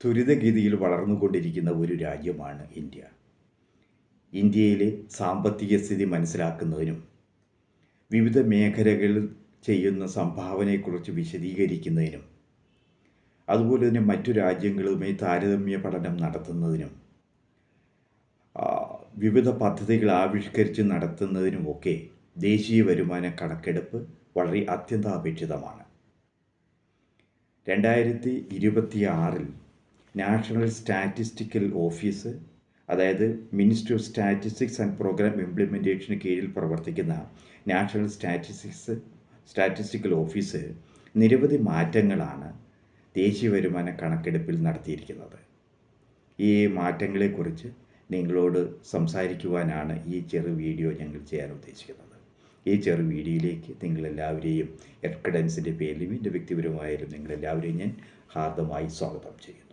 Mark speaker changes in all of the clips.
Speaker 1: ത്വരിതഗതിയിൽ വളർന്നുകൊണ്ടിരിക്കുന്ന ഒരു രാജ്യമാണ് ഇന്ത്യ. ഇന്ത്യയിലെ സാമ്പത്തിക സ്ഥിതി മനസ്സിലാക്കുന്നതിനും വിവിധ മേഖലകളിൽ ചെയ്യുന്ന സംഭാവനയെക്കുറിച്ച് വിശദീകരിക്കുന്നതിനും അതുപോലെ തന്നെ മറ്റു രാജ്യങ്ങളുമായി താരതമ്യ പഠനം നടത്തുന്നതിനും വിവിധ പദ്ധതികൾ ആവിഷ്കരിച്ച് നടത്തുന്നതിനുമൊക്കെ ദേശീയ വരുമാന കണക്കെടുപ്പ് വളരെ അത്യന്താപേക്ഷിതമാണ്. 2026 നാഷണൽ സ്റ്റാറ്റിസ്റ്റിക്കൽ ഓഫീസ്, അതായത് ministry of statistics and programme ഇംപ്ലിമെൻറ്റേഷന് കീഴിൽ പ്രവർത്തിക്കുന്ന നാഷണൽ സ്റ്റാറ്റിസ്റ്റിക്കൽ ഓഫീസ് നിരവധി മാറ്റങ്ങളാണ് ദേശീയ വരുമാന കണക്കെടുപ്പിൽ നടത്തിയിരിക്കുന്നത്. ഈ മാറ്റങ്ങളെക്കുറിച്ച് നിങ്ങളോട് സംസാരിക്കുവാനാണ് ഈ ചെറു വീഡിയോ ഞങ്ങൾ ചെയ്യാൻ ഉദ്ദേശിക്കുന്നത്. ഈ ചെറു വീഡിയോയിലേക്ക് നിങ്ങളെല്ലാവരെയും എർക്കഡൻസിൻ്റെ പേരിലും എൻ്റെ വ്യക്തിപരമായാലും നിങ്ങളെല്ലാവരെയും ഞാൻ ഹാർദമായി സ്വാഗതം ചെയ്യുന്നു.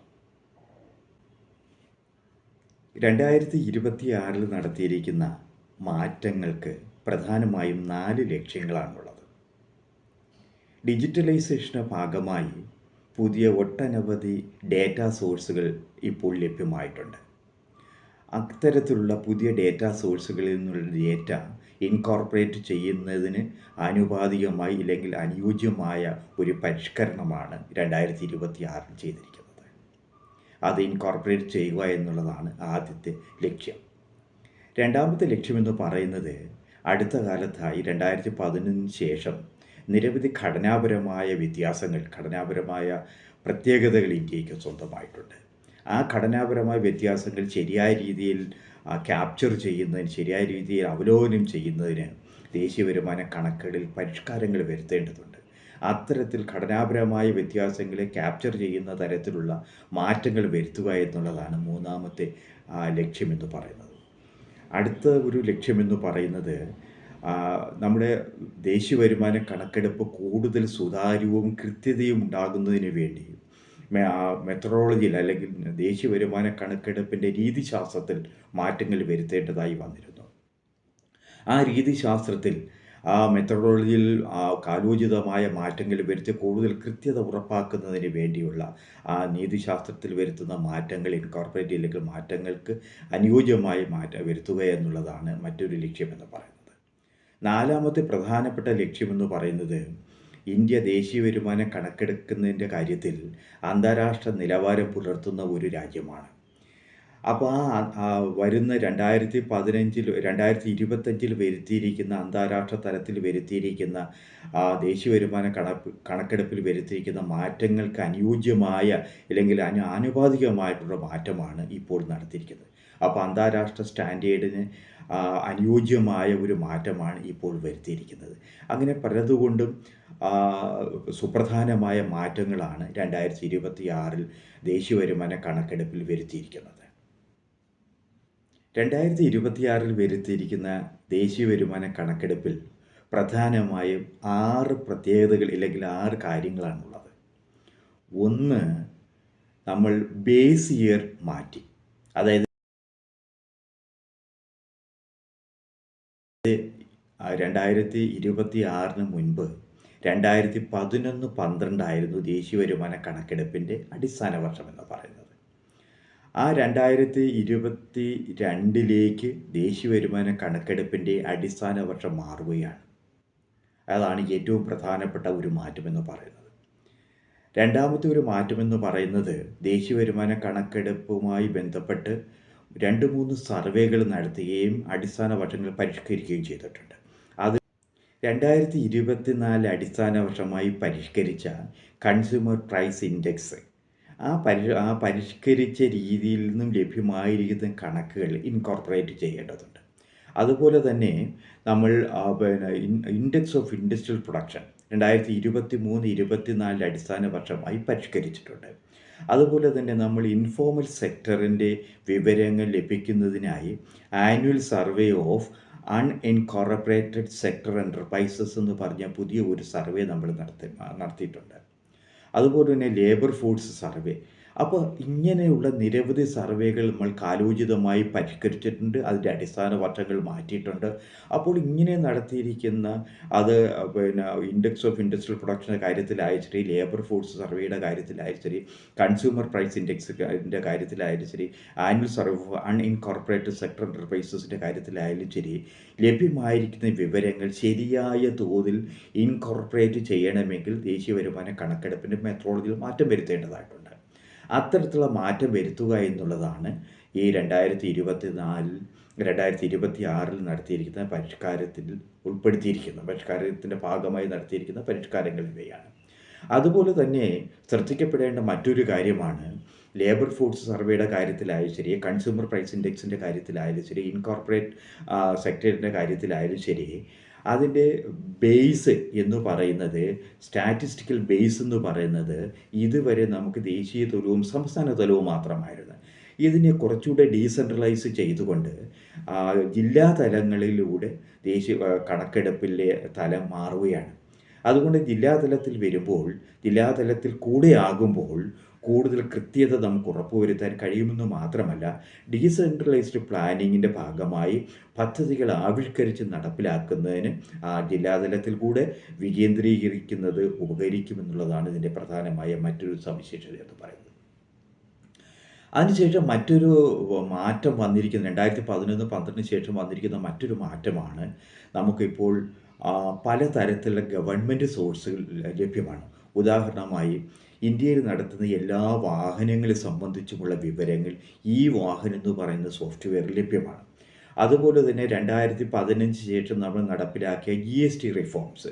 Speaker 1: 2026 നടത്തിയിരിക്കുന്ന മാറ്റങ്ങൾക്ക് പ്രധാനമായും 4 ലക്ഷ്യങ്ങളാണുള്ളത്. ഡിജിറ്റലൈസേഷൻ്റെ ഭാഗമായി പുതിയ ഒട്ടനവധി ഡേറ്റാ സോഴ്സുകൾ ഇപ്പോൾ ലഭ്യമായിട്ടുണ്ട്. അത്തരത്തിലുള്ള പുതിയ ഡേറ്റാ സോഴ്സുകളിൽ നിന്നുള്ള ഡേറ്റ ഇൻകോർപ്പറേറ്റ് ചെയ്യുന്നതിന് ആനുപാതികമായി അല്ലെങ്കിൽ അനുയോജ്യമായ ഒരു പരിഷ്കരണമാണ് 2026 ചെയ്തിരിക്കുന്നത്. അത് ഇൻകോർപ്പറേറ്റ് ചെയ്യുക എന്നുള്ളതാണ് ആദ്യത്തെ ലക്ഷ്യം. രണ്ടാമത്തെ ലക്ഷ്യമെന്ന് പറയുന്നത് അടുത്ത കാലത്തായി 2011 ശേഷം നിരവധി ഘടനാപരമായ പ്രത്യേകതകൾ ഇന്ത്യക്ക് സ്വന്തമായിട്ടുണ്ട്. ആ ഘടനാപരമായ വ്യത്യാസങ്ങൾ ശരിയായ രീതിയിൽ ക്യാപ്ചർ ചെയ്യുന്നതിന്, ശരിയായ രീതിയിൽ അവലോകനം ചെയ്യുന്നതിന് ദേശീയ വരുമാന കണക്കുകളിൽ പരിഷ്കാരങ്ങൾ വരുത്തേണ്ടതുണ്ട്. അത്തരത്തിൽ ഘടനാപരമായ വ്യത്യാസങ്ങളെ ക്യാപ്ചർ ചെയ്യുന്ന തരത്തിലുള്ള മാറ്റങ്ങൾ വരുത്തുക എന്നുള്ളതാണ് മൂന്നാമത്തെ ലക്ഷ്യമെന്ന് പറയുന്നത്. അടുത്ത ഒരു ലക്ഷ്യമെന്ന് പറയുന്നത് നമ്മുടെ ദേശീയ വരുമാന കണക്കെടുപ്പ് കൂടുതൽ സുതാര്യവും കൃത്യതയും ഉണ്ടാകുന്നതിന് വേണ്ടി മെത്തഡോളജിയിൽ അല്ലെങ്കിൽ ദേശീയ വരുമാന കണക്കെടുപ്പിൻ്റെ രീതിശാസ്ത്രത്തിൽ മാറ്റങ്ങൾ വരുത്തേണ്ടതായി വന്നിരുന്നു. ആ രീതിശാസ്ത്രത്തിൽ മെത്തഡോളജിയിൽ കാലോചിതമായ മാറ്റങ്ങൾ വരുത്തി കൂടുതൽ കൃത്യത ഉറപ്പാക്കുന്നതിന് വേണ്ടിയുള്ള നീതിശാസ്ത്രത്തിൽ വരുത്തുന്ന മാറ്റങ്ങൾ ഇൻകോർപ്പറേറ്റ് അല്ലെങ്കിൽ മാറ്റങ്ങൾക്ക് അനുയോജ്യമായി വരുത്തുക എന്നുള്ളതാണ് മറ്റൊരു ലക്ഷ്യമെന്ന് പറയുന്നത്. നാലാമത്തെ പ്രധാനപ്പെട്ട ലക്ഷ്യമെന്ന് പറയുന്നത് ഇന്ത്യ ദേശീയ വരുമാനം കണക്കെടുക്കുന്നതിൻ്റെ കാര്യത്തിൽ അന്താരാഷ്ട്ര നിലവാരം പുലർത്തുന്ന ഒരു രാജ്യമാണ്. അപ്പോൾ വരുന്ന 2025 വരുത്തിയിരിക്കുന്ന അന്താരാഷ്ട്ര തലത്തിൽ വരുത്തിയിരിക്കുന്ന ദേശീയ വരുമാന കണക്കെടുപ്പിൽ വരുത്തിയിരിക്കുന്ന മാറ്റങ്ങൾക്ക് അനുയോജ്യമായ അല്ലെങ്കിൽ ആനുപാതികമായിട്ടുള്ള മാറ്റമാണ് ഇപ്പോൾ നടത്തിയിരിക്കുന്നത്. അപ്പോൾ അന്താരാഷ്ട്ര സ്റ്റാൻഡേർഡിന് അനുയോജ്യമായ ഒരു മാറ്റമാണ് ഇപ്പോൾ വരുത്തിയിരിക്കുന്നത്. അങ്ങനെ പലതുകൊണ്ടും സുപ്രധാനമായ മാറ്റങ്ങളാണ് 2026 ദേശീയ വരുമാന കണക്കെടുപ്പിൽ വരുത്തിയിരിക്കുന്നത്. 2026 വരുത്തിയിരിക്കുന്ന ദേശീയ വരുമാന കണക്കെടുപ്പിൽ പ്രധാനമായും 6 പ്രത്യേകതകൾ അല്ലെങ്കിൽ 6 കാര്യങ്ങളാണുള്ളത്. ഒന്ന്, നമ്മൾ ബേസ് ഇയർ മാറ്റി. അതായത് 2026 മുൻപ് 2011-12 ആയിരുന്നു ദേശീയ വരുമാന കണക്കെടുപ്പിൻ്റെ അടിസ്ഥാന വർഷമെന്ന് പറയുന്നത്. ആ 2022 ദേശീയ വരുമാന കണക്കെടുപ്പിൻ്റെ അടിസ്ഥാന വർഷം മാറുകയാണ്. അതാണ് ഏറ്റവും പ്രധാനപ്പെട്ട ഒരു മാറ്റമെന്ന് പറയുന്നത്. രണ്ടാമത്തെ ഒരു മാറ്റമെന്ന് പറയുന്നത് ദേശീയ വരുമാന കണക്കെടുപ്പുമായി ബന്ധപ്പെട്ട് 2-3 സർവേകൾ നടത്തുകയും അടിസ്ഥാന വർഷങ്ങൾ പരിഷ്കരിക്കുകയും ചെയ്തിട്ടുണ്ട്. അത് 2024 അടിസ്ഥാന വർഷമായി പരിഷ്കരിച്ച കൺസ്യൂമർ പ്രൈസ് ഇൻഡെക്സ്, ആ പരിഷ്കരിച്ച രീതിയിൽ നിന്നും ലഭ്യമായിരിക്കുന്ന കണക്കുകൾ ഇൻകോർപ്പറേറ്റ് ചെയ്യേണ്ടതുണ്ട്. അതുപോലെ തന്നെ നമ്മൾ ഇൻഡെക്സ് ഓഫ് ഇൻഡസ്ട്രിയൽ പ്രൊഡക്ഷൻ 2023-24 അടിസ്ഥാന വർഷമായി പരിഷ്കരിച്ചിട്ടുണ്ട്. അതുപോലെ തന്നെ നമ്മൾ ഇൻഫോർമൽ സെക്ടറിൻ്റെ വിവരങ്ങൾ ലഭിക്കുന്നതിനായി annual survey of unincorporated sector enterprises എന്ന് പറഞ്ഞ പുതിയ ഒരു സർവേ നമ്മൾ നടത്തിയിട്ടുണ്ട്. അതുപോലെ തന്നെ ലേബർ ഫോഴ്സ് സർവേ, അപ്പോൾ ഇങ്ങനെയുള്ള നിരവധി സർവേകൾ നമ്മൾ കാലോചിതമായി പരിഷ്കരിച്ചിട്ടുണ്ട്. അതിൻ്റെ അടിസ്ഥാന വർഷങ്ങൾ മാറ്റിയിട്ടുണ്ട്. അപ്പോൾ ഇങ്ങനെ നടത്തിയിരിക്കുന്ന അത് പിന്നെ ഇൻഡെക്സ് ഓഫ് ഇൻഡസ്ട്രിയൽ പ്രൊഡക്ഷൻ്റെ കാര്യത്തിലായാലും ശരി, ലേബർ ഫോഴ്സ് സർവേയുടെ കാര്യത്തിലായാലും ശരി, കൺസ്യൂമർ പ്രൈസ് ഇൻഡെക്സിൻ്റെ കാര്യത്തിലായാലും ശരി, annual survey of unincorporated sector എൻ്റർപ്രൈസസിൻ്റെ കാര്യത്തിലായാലും ശരി, ലഭ്യമായിരിക്കുന്ന വിവരങ്ങൾ ശരിയായ തോതിൽ ഇൻകോർപ്പറേറ്റ് ചെയ്യണമെങ്കിൽ ദേശീയ വരുമാന കണക്കെടുപ്പിൻ്റെ മെത്തഡോളജിയിൽ മാറ്റം വരുത്തേണ്ടതായിട്ടുണ്ട്. അത്തരത്തിലുള്ള മാറ്റം വരുത്തുക എന്നുള്ളതാണ് ഈ 2026 നടത്തിയിരിക്കുന്ന പരിഷ്കാരത്തിൽ പരിഷ്കാരത്തിൻ്റെ ഭാഗമായി നടത്തിയിരിക്കുന്ന പരിഷ്കാരങ്ങൾ ഇവയാണ്. അതുപോലെ തന്നെ ശ്രദ്ധിക്കപ്പെടേണ്ട മറ്റൊരു കാര്യമാണ് ലേബർ ഫോഴ്സ് സർവേയുടെ കാര്യത്തിലായാലും ശരി, കൺസ്യൂമർ പ്രൈസ് ഇൻഡെക്സിൻ്റെ കാര്യത്തിലായാലും ശരി, ഇൻകോർപ്പറേറ്റ് സെക്ടറിൻ്റെ കാര്യത്തിലായാലും ശരി, അതിൻ്റെ ബേസ് എന്ന് പറയുന്നത്, സ്റ്റാറ്റിസ്റ്റിക്കൽ ബേസ് എന്ന് പറയുന്നത് ഇതുവരെ നമുക്ക് ദേശീയ തലവും സംസ്ഥാന തലവും മാത്രമായിരുന്നു. ഇതിനെ കുറച്ചുകൂടെ ഡീസെൻട്രലൈസ് ചെയ്തുകൊണ്ട് ജില്ലാ തലങ്ങളിലൂടെ ദേശീയ കണക്കെടുപ്പിലെ തലം മാറുകയാണ്. അതുകൊണ്ട് ജില്ലാതലത്തിൽ വരുമ്പോൾ, ജില്ലാതലത്തിൽ കൂടെ ആകുമ്പോൾ കൂടുതൽ കൃത്യത നമുക്ക് ഉറപ്പുവരുത്താൻ കഴിയുമെന്ന് മാത്രമല്ല, ഡീസെൻട്രലൈസ്ഡ് പ്ലാനിങ്ങിൻ്റെ ഭാഗമായി പദ്ധതികൾ ആവിഷ്കരിച്ച് നടപ്പിലാക്കുന്നതിന് ജില്ലാതലത്തിൽ കൂടെ വികേന്ദ്രീകരിക്കുന്നത് ഉപകരിക്കുമെന്നുള്ളതാണ് ഇതിൻ്റെ പ്രധാനമായ മറ്റൊരു സവിശേഷത എന്ന് പറയുന്നത്. അതിനുശേഷം മറ്റൊരു മാറ്റം വന്നിരിക്കുന്ന 2011-12 ശേഷം വന്നിരിക്കുന്ന മറ്റൊരു മാറ്റമാണ്, നമുക്കിപ്പോൾ പലതരത്തിലുള്ള ഗവൺമെൻറ് സോഴ്സുകൾ ലഭ്യമാണ്. ഉദാഹരണമായി ഇന്ത്യയിൽ നടത്തുന്ന എല്ലാ വാഹനങ്ങളെ സംബന്ധിച്ചുമുള്ള വിവരങ്ങൾ ഈ വാഹനം എന്ന് പറയുന്ന സോഫ്റ്റ്വെയറിൽ ലഭ്യമാണ്. അതുപോലെ തന്നെ 2015 ശേഷം നമ്മൾ നടപ്പിലാക്കിയ GST റിഫോംസ്,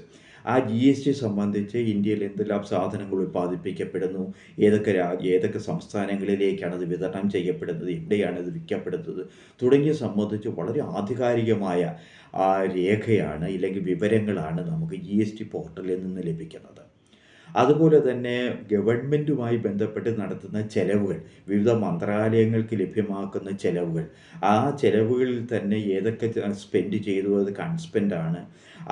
Speaker 1: ആ GST സംബന്ധിച്ച് ഇന്ത്യയിൽ എന്തെല്ലാം സാധനങ്ങൾ ഉൽപ്പാദിപ്പിക്കപ്പെടുന്നു, ഏതൊക്കെ സംസ്ഥാനങ്ങളിലേക്കാണ് അത് വിതരണം ചെയ്യപ്പെടുന്നത്, എവിടെയാണ് ഇത് വിൽക്കപ്പെടുന്നത് തുടങ്ങിയ സംബന്ധിച്ച് വളരെ ആധികാരികമായ രേഖയാണ്, ഇല്ലെങ്കിൽ വിവരങ്ങളാണ് നമുക്ക് GST പോർട്ടലിൽ നിന്ന് ലഭിക്കുന്നത്. അതുപോലെ തന്നെ ഗവൺമെൻറ്റുമായി ബന്ധപ്പെട്ട് നടത്തുന്ന ചെലവുകൾ, വിവിധ മന്ത്രാലയങ്ങൾക്ക് ലഭ്യമാക്കുന്ന ചെലവുകൾ, ആ ചെലവുകളിൽ തന്നെ ഏതൊക്കെ സ്പെൻഡ് ചെയ്തു, അത് അൺസ്പെൻഡാണ്,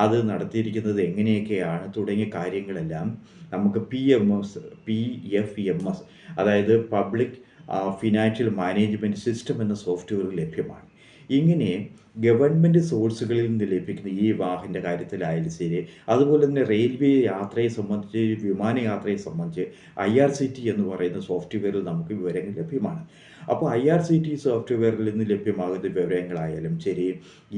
Speaker 1: അത് നടത്തിയിരിക്കുന്നത് എങ്ങനെയൊക്കെയാണ് തുടങ്ങിയ കാര്യങ്ങളെല്ലാം നമുക്ക് PFMS, അതായത് പബ്ലിക് ഫിനാൻഷ്യൽ മാനേജ്മെൻറ്റ് സിസ്റ്റം എന്ന സോഫ്റ്റ്വെയർ ലഭ്യമാണ്. ഇങ്ങനെ ഗവൺമെൻറ് സോഴ്സുകളിൽ നിന്ന് ലഭിക്കുന്ന ഈ വാഹനൻ്റെ കാര്യത്തിലായാലും ശരി, അതുപോലെ തന്നെ റെയിൽവേ യാത്രയെ സംബന്ധിച്ച്, വിമാനയാത്രയെ സംബന്ധിച്ച് IRCT എന്ന് പറയുന്ന സോഫ്റ്റ്വെയറിൽ നമുക്ക് വിവരങ്ങൾ ലഭ്യമാണ്. അപ്പോൾ IRCT സോഫ്റ്റ്വെയറിൽ നിന്ന് ലഭ്യമാകുന്ന വിവരങ്ങളായാലും ശരി,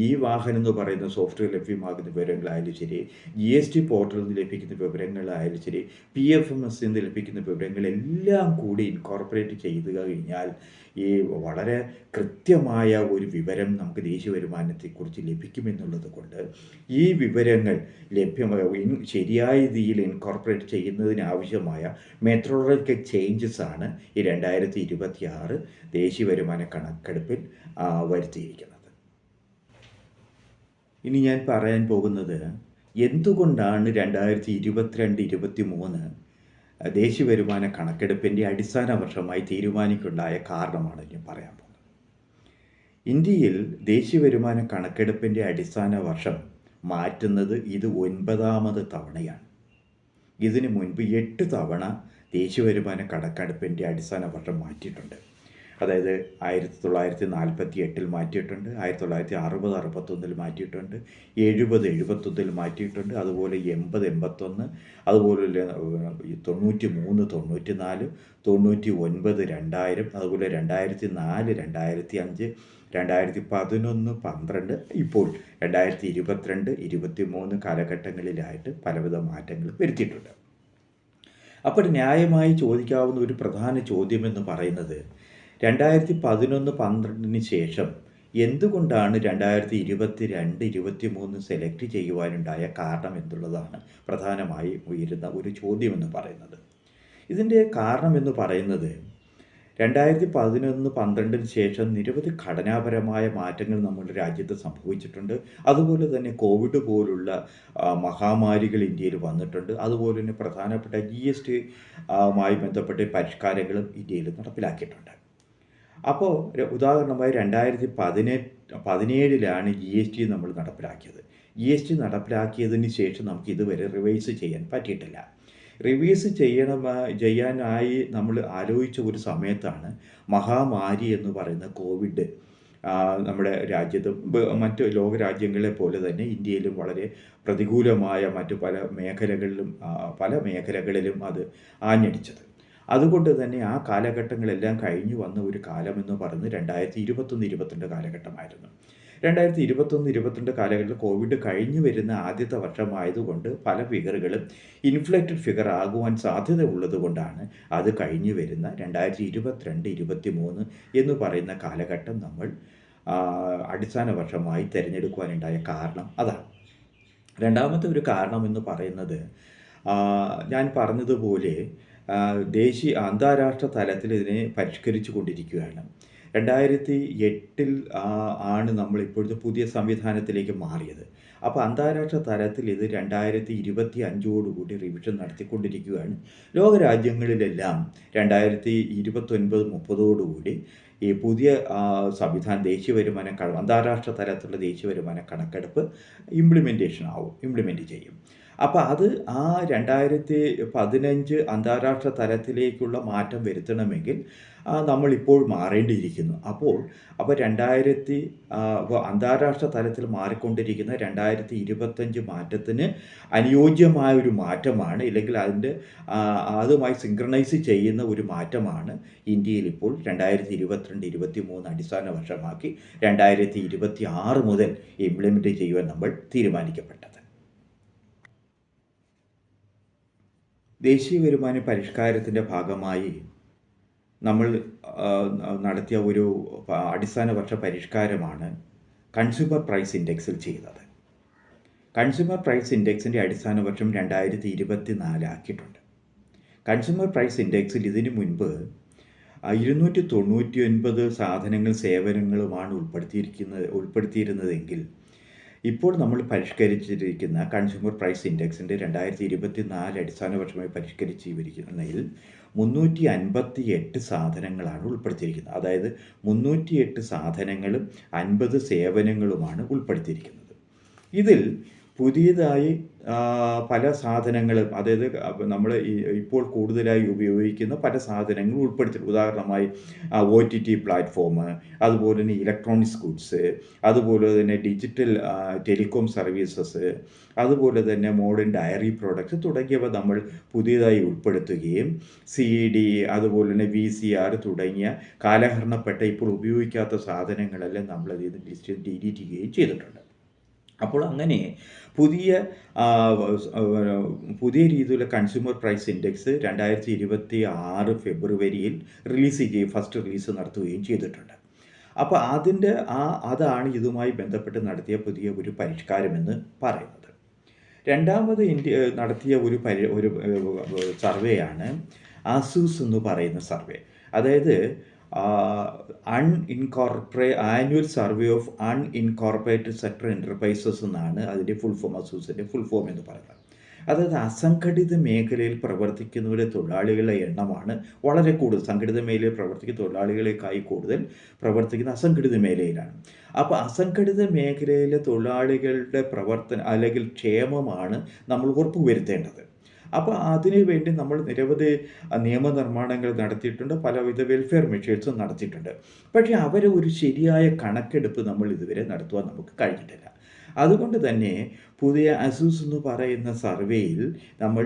Speaker 1: ഈ വാഹനം എന്ന് പറയുന്ന സോഫ്റ്റ്വെയർ ലഭ്യമാകുന്ന വിവരങ്ങളായാലും ശരി, GST പോർട്ടലിൽ നിന്ന് ലഭിക്കുന്ന വിവരങ്ങളായാലും ശരി, PFMS നിന്ന് ലഭിക്കുന്ന വിവരങ്ങളെല്ലാം കൂടി ഇൻകോർപ്പറേറ്റ് ചെയ്ത് കഴിഞ്ഞാൽ ഈ വളരെ കൃത്യമായ ഒരു വിവരം നമുക്ക് ദേശീയ വരുമാനത്തെക്കുറിച്ച് ലഭിക്കുമെന്നുള്ളത് കൊണ്ട് ഈ വിവരങ്ങൾ ശരിയായ രീതിയിൽ ഇൻകോർപ്പറേറ്റ് ചെയ്യുന്നതിനാവശ്യമായ മെത്തഡോളജിക്കൽ ചേഞ്ചസ് ആണ് ഈ 2026 ദേശീയ വരുമാന കണക്കെടുപ്പിൽ വരുത്തിയിരിക്കുന്നത്. ഇനി ഞാൻ പറയാൻ പോകുന്നത്, എന്തുകൊണ്ടാണ് 2022-23 ദേശീയ വരുമാന കണക്കെടുപ്പിൻ്റെ അടിസ്ഥാന വർഷമായി തീരുമാനിക്കുണ്ടായ കാരണമാണ് ഞാൻ പറയാൻ പോകുന്നത്. ഇന്ത്യയിൽ ദേശീയ വരുമാന കണക്കെടുപ്പിൻ്റെ അടിസ്ഥാന വർഷം മാറ്റുന്നത് ഇത് 9ാമത് തവണയാണ്. ഇതിനു മുൻപ് 8 തവണ ദേശീയ വരുമാന കണക്കെടുപ്പിൻ്റെ അടിസ്ഥാന വർഷം മാറ്റിയിട്ടുണ്ട്. അതായത് 1948 മാറ്റിയിട്ടുണ്ട്, 1960-61 മാറ്റിയിട്ടുണ്ട്, 70-71 മാറ്റിയിട്ടുണ്ട്, അതുപോലെ 80-81, അതുപോലെ 93-94, 99-2000, അതുപോലെ 2004-2005, 2011-12, ഇപ്പോൾ 2022-23 കാലഘട്ടങ്ങളിലായിട്ട് പലവിധ മാറ്റങ്ങൾ വരുത്തിയിട്ടുണ്ട്. അപ്പോൾ ന്യായമായി ചോദിക്കാവുന്ന ഒരു പ്രധാന ചോദ്യമെന്ന് പറയുന്നത്, 2011-12 ശേഷം എന്തുകൊണ്ടാണ് 2022-23 സെലക്ട് ചെയ്യുവാനുണ്ടായ കാരണം എന്നുള്ളതാണ് പ്രധാനമായി ഉയരുന്ന ഒരു ചോദ്യമെന്ന് പറയുന്നത്. ഇതിൻ്റെ കാരണം എന്ന് പറയുന്നത്, 2011-12 ശേഷം നിരവധി ഘടനാപരമായ മാറ്റങ്ങൾ നമ്മുടെ രാജ്യത്ത് സംഭവിച്ചിട്ടുണ്ട്. അതുപോലെ തന്നെ കോവിഡ് പോലുള്ള മഹാമാരികൾ ഇന്ത്യയിൽ വന്നിട്ടുണ്ട്. അതുപോലെ തന്നെ പ്രധാനപ്പെട്ട GST മായി ബന്ധപ്പെട്ട പരിഷ്കാരങ്ങളും ഇന്ത്യയിൽ നടപ്പിലാക്കിയിട്ടുണ്ട്. അപ്പോൾ ഉദാഹരണമായി 2017 GST നമ്മൾ നടപ്പിലാക്കിയത്. GST നടപ്പിലാക്കിയതിന് ശേഷം നമുക്ക് ഇതുവരെ റിവൈസ് ചെയ്യാൻ പറ്റിയിട്ടില്ല. റിവേഴ്സ് ചെയ്യാനായി നമ്മൾ ആലോചിച്ച ഒരു സമയത്താണ് മഹാമാരി എന്ന് പറയുന്ന കോവിഡ് നമ്മുടെ രാജ്യത്തും മറ്റ് ലോകരാജ്യങ്ങളെ പോലെ തന്നെ ഇന്ത്യയിലും വളരെ പ്രതികൂലമായ മറ്റു പല മേഖലകളിലും അത് ആഞ്ഞടിച്ചത്. അതുകൊണ്ട് തന്നെ ആ കാലഘട്ടങ്ങളെല്ലാം കഴിഞ്ഞു വന്ന ഒരു കാലമെന്ന് പറയുന്നത് 2021-22 കാലഘട്ടമായിരുന്നു. 2021-22 കാലഘട്ടത്തിൽ കോവിഡ് കഴിഞ്ഞു വരുന്ന ആദ്യത്തെ വർഷമായതുകൊണ്ട് പല ഫിഗറുകളും ഇൻഫ്ലേറ്റഡ് ഫിഗർ ആകുവാൻ സാധ്യത ഉള്ളതുകൊണ്ടാണ് അത് കഴിഞ്ഞു വരുന്ന 2022-23 എന്ന് പറയുന്ന കാലഘട്ടം നമ്മൾ അടിസ്ഥാന വർഷമായി തിരഞ്ഞെടുക്കുവാനുണ്ടായ കാരണം അതാണ്. രണ്ടാമത്തെ ഒരു കാരണം എന്ന് പറയുന്നത് ഞാൻ പറഞ്ഞതുപോലെ അന്താരാഷ്ട്ര തലത്തിൽ ഇതിനെ പരിഷ്കരിച്ചു കൊണ്ടിരിക്കുകയാണ്. 2008 ആണ് നമ്മൾ ഇപ്പോഴത്തെ പുതിയ സംവിധാനത്തിലേക്ക് മാറിയത്. അപ്പോൾ അന്താരാഷ്ട്ര തലത്തിൽ ഇത് 2025 റിവിഷൻ നടത്തിക്കൊണ്ടിരിക്കുകയാണ്. ലോകരാജ്യങ്ങളിലെല്ലാം 2029-30 ഈ പുതിയ സംവിധാനം അന്താരാഷ്ട്ര തലത്തിലുള്ള ദേശീയ വരുമാന കണക്കെടുപ്പ് ഇംപ്ലിമെൻ്റ് ചെയ്യും. അപ്പോൾ അത് ആ 2015 അന്താരാഷ്ട്ര തലത്തിലേക്കുള്ള മാറ്റം വരുത്തണമെങ്കിൽ നമ്മളിപ്പോൾ മാറേണ്ടിയിരിക്കുന്നു. അപ്പോൾ അന്താരാഷ്ട്ര തലത്തിൽ മാറിക്കൊണ്ടിരിക്കുന്ന 2025 മാറ്റത്തിന് അനുയോജ്യമായൊരു മാറ്റമാണ്, ഇല്ലെങ്കിൽ അതുമായി സിങ്ക്രണൈസ് ചെയ്യുന്ന ഒരു മാറ്റമാണ് ഇന്ത്യയിൽ ഇപ്പോൾ 2022-23 അടിസ്ഥാന വർഷമാക്കി 2026 മുതൽ ഇംപ്ലിമെൻ്റ് ചെയ്യുവാൻ നമ്മൾ തീരുമാനിക്കപ്പെട്ടത്. ദേശീയ വരുമാന പരിഷ്കാരത്തിൻ്റെ ഭാഗമായി നമ്മൾ നടത്തിയ ഒരു അടിസ്ഥാന വർഷ പരിഷ്കാരമാണ് കൺസ്യൂമർ പ്രൈസ് ഇൻഡെക്സിൽ ചെയ്തത്. കൺസ്യൂമർ പ്രൈസ് ഇൻഡെക്സിൻ്റെ അടിസ്ഥാന വർഷം 2024 ആക്കിയിട്ടുണ്ട്. കൺസ്യൂമർ പ്രൈസ് ഇൻഡെക്സിൽ ഇതിനു മുൻപ് 299 സാധനങ്ങൾ സേവനങ്ങളുമാണ് ഉൾപ്പെടുത്തിയിരുന്നതെങ്കിൽ ഇപ്പോൾ നമ്മൾ പരിഷ്കരിച്ചിരിക്കുന്ന കൺസ്യൂമർ പ്രൈസ് ഇൻഡെക്സിൻ്റെ 2024 അടിസ്ഥാന വർഷമായി പരിഷ്കരിച്ചിരിക്കുന്നതിൽ 358 സാധനങ്ങളാണ് ഉൾപ്പെടുത്തിയിരിക്കുന്നത്. അതായത് 308 സാധനങ്ങളും 50 സേവനങ്ങളുമാണ് ഉൾപ്പെടുത്തിയിരിക്കുന്നത്. ഇതിൽ പുതിയതായി പല സാധനങ്ങളും, അതായത് നമ്മൾ ഇപ്പോൾ കൂടുതലായി ഉപയോഗിക്കുന്ന പല സാധനങ്ങളും ഉൾപ്പെടുത്തി. ഉദാഹരണമായി OTT പ്ലാറ്റ്ഫോം, അതുപോലെ തന്നെ ഇലക്ട്രോണിക്സ് ഗുഡ്സ്, അതുപോലെ തന്നെ ഡിജിറ്റൽ ടെലികോം സർവീസസ്, അതുപോലെ തന്നെ മോഡേൺ ഡയറി പ്രോഡക്ട്സ് തുടങ്ങിയവ നമ്മൾ പുതിയതായി ഉൾപ്പെടുത്തുകയും CD, അതുപോലെ തന്നെ VCR തുടങ്ങിയ കാലഹരണപ്പെട്ട ഇപ്പോൾ ഉപയോഗിക്കാത്ത സാധനങ്ങളെല്ലാം നമ്മളത് ലിസ്റ്റ് ഡിലീറ്റ് ചെയ്യുകയും ചെയ്തിട്ടുണ്ട്. അപ്പോൾ അങ്ങനെ പുതിയ രീതിയിലുള്ള കൺസ്യൂമർ പ്രൈസ് ഇൻഡെക്സ് 2026 ഫെബ്രുവരിയിൽ ഫസ്റ്റ് റിലീസ് നടത്തുകയും ചെയ്തിട്ടുണ്ട്. അപ്പോൾ അതാണ് ഇതുമായി ബന്ധപ്പെട്ട് നടത്തിയ പുതിയ ഒരു പരിഷ്കാരമെന്ന് പറയുന്നത്. രണ്ടാമത് നടത്തിയ ഒരു സർവേയാണ് ASUS എന്ന് പറയുന്ന സർവേ. അതായത് annual survey of unincorporated sector enterprises എന്നാണ് അതിൻ്റെ ASUSൻ്റെ ഫുൾ ഫോം എന്ന് പറയുന്നത്. അതായത് അസംഘടിത മേഖലയിൽ പ്രവർത്തിക്കുന്നവരുടെ തൊഴിലാളികളുടെ എണ്ണമാണ് വളരെ കൂടുതൽ. സംഘടിത മേഖലയിൽ പ്രവർത്തിക്കുന്ന തൊഴിലാളികളെക്കായി കൂടുതൽ പ്രവർത്തിക്കുന്ന അസംഘടിത മേഖലയിലാണ്. അപ്പോൾ അസംഘടിത മേഖലയിലെ തൊഴിലാളികളുടെ അല്ലെങ്കിൽ ക്ഷേമമാണ് നമ്മൾ ഉറപ്പുവരുത്തേണ്ടത്. അപ്പോൾ അതിനു വേണ്ടി നമ്മൾ നിരവധി നിയമനിർമ്മാണങ്ങൾ നടത്തിയിട്ടുണ്ട്, പലവിധ വെൽഫെയർ മെഷേഴ്സും നടത്തിയിട്ടുണ്ട്. പക്ഷേ ഒരു ശരിയായ കണക്കെടുപ്പ് നമ്മൾ ഇതുവരെ നടത്തുവാൻ നമുക്ക് കഴിഞ്ഞിട്ടില്ല. അതുകൊണ്ട് തന്നെ പുതിയ ASUS എന്ന് പറയുന്ന സർവേയിൽ നമ്മൾ